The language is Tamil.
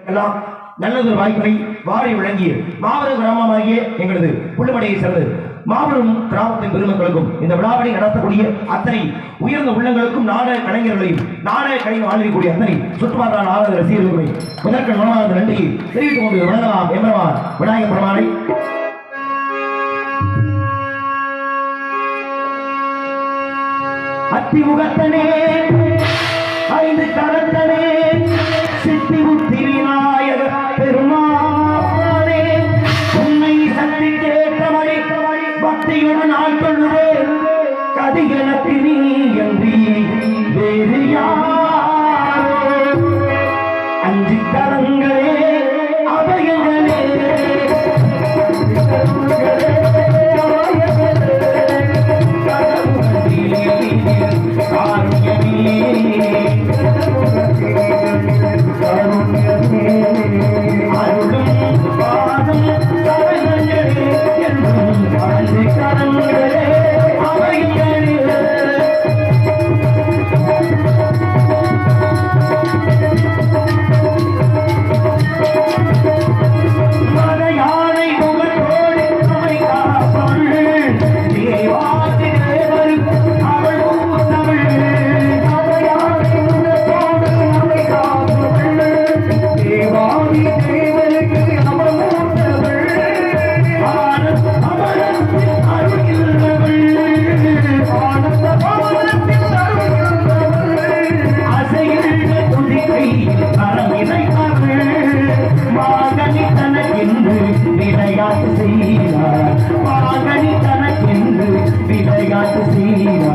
எல்லாம் நல்லதொரு வாய்ப்பை வாரி வழங்கிய மாபெரும் கிராமமாகிய எங்களது புள்ளுமடையை சேர்ந்தது மாபெரும் கிராமத்தின் பெருமக்களுக்கும் இந்த விழாவை நடத்தக்கூடிய அத்தனை உயர்ந்த உள்ளங்களுக்கும் நாடக கலைஞர்களையும் நாடக கலைஞர் வாழ்க்கக்கூடிய அத்தனை சுற்றுப்பாட்டான நாடக ரசிகர்களுமே முதற்கண் மனமார்ந்த நன்றியை தெரிவித்துக் கொண்டு வணங்கலாம் எம்பெருமான் விநாயக பெருமானை. அத்திமுகத்தனே ஐந்து கரத்தனே சித்தி புத்தி விநாயக பெருமானே உன்னை சக்தி கேட்டபடி பக்தியுடன் ஆட்கொள்ளுவே கதிகனக்கு நீ என்று வேறு யாரோ அஞ்சு கரங்களே அபயங்களே விளையாட்டு செய்கிறார்